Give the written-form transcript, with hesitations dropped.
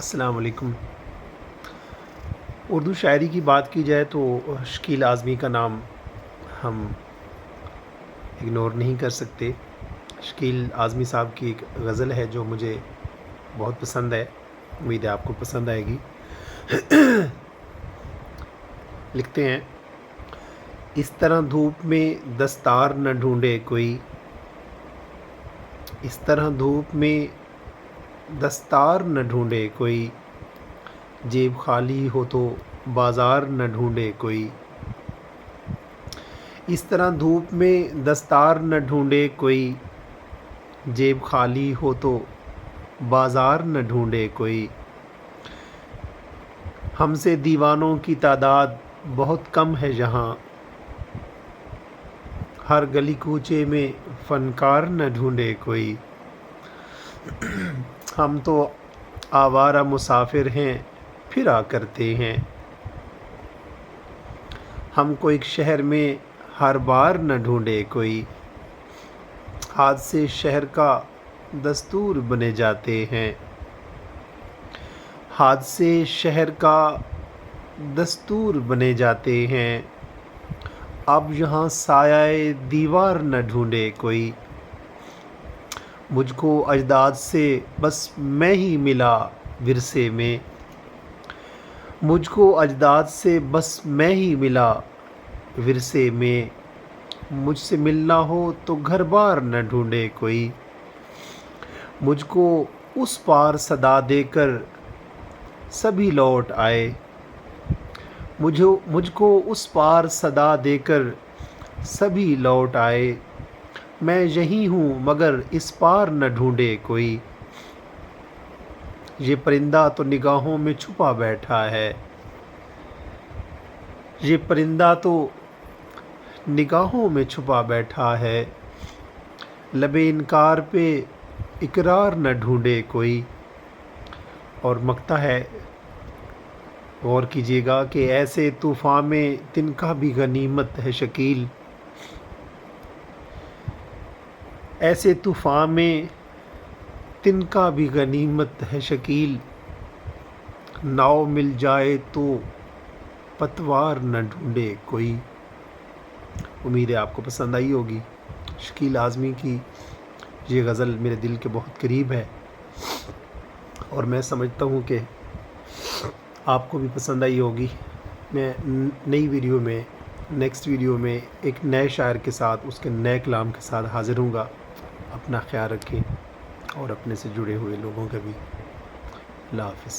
السلام علیکم۔ اردو شاعری کی بات کی جائے تو شکیل اعظمی کا نام ہم اگنور نہیں کر سکتے۔ شکیل اعظمی صاحب کی ایک غزل ہے جو مجھے بہت پسند ہے، امید ہے آپ کو پسند آئے گی۔ لکھتے ہیں: اس طرح دھوپ میں دستار نہ ڈھونڈے کوئی، اس طرح دھوپ میں دستار نہ ڈھونڈے کوئی، جیب خالی ہو تو بازار نہ ڈھونڈے کوئی۔ اس طرح دھوپ میں دستار نہ ڈھونڈے کوئی، جیب خالی ہو تو بازار نہ ڈھونڈے کوئی۔ ہم سے دیوانوں کی تعداد بہت کم ہے جہاں، ہر گلی کوچے میں فنکار نہ ڈھونڈے کوئی۔ ہم تو آوارہ مسافر ہیں پھرا کرتے ہیں، ہم کو ایک شہر میں ہر بار نہ ڈھونڈے کوئی۔ حادثے شہر کا دستور بنے جاتے ہیں، حادثے شہر کا دستور بنے جاتے ہیں، اب یہاں سایہ دیوار نہ ڈھونڈے کوئی۔ مجھ کو اجداد سے بس میں ہی ملا ورثے میں، مجھ کو اجداد سے بس میں ہی ملا ورثے میں، مجھ سے ملنا ہو تو گھر بار نہ ڈھونڈے کوئی۔ مجھ کو اس پار صدا دے کر سبھی لوٹ آئے، مجھ کو اس پار صدا دے کر سبھی لوٹ آئے، میں یہیں ہوں مگر اس پار نہ ڈھونڈے کوئی۔ یہ پرندہ تو نگاہوں میں چھپا بیٹھا ہے، یہ پرندہ تو نگاہوں میں چھپا بیٹھا ہے، لب انکار پہ اقرار نہ ڈھونڈے کوئی۔ اور مکتا ہے، غور کیجیے گا کہ ایسے طوفان میں تنکا بھی غنیمت ہے شکیل، ایسے طوفان میں تنکا بھی غنیمت ہے شکیل، ناؤ مل جائے تو پتوار نہ ڈھونڈے کوئی۔ امید ہے آپ کو پسند آئی ہوگی۔ شکیل اعظمی کی یہ غزل میرے دل کے بہت قریب ہے، اور میں سمجھتا ہوں کہ آپ کو بھی پسند آئی ہوگی۔ میں نئی ویڈیو میں نیکسٹ ویڈیو میں ایک نئے شاعر کے ساتھ اس کے نئے کلام کے ساتھ حاضر ہوں گا۔ اپنا خیال رکھیں اور اپنے سے جڑے ہوئے لوگوں کا بھی۔ اللہ حافظ۔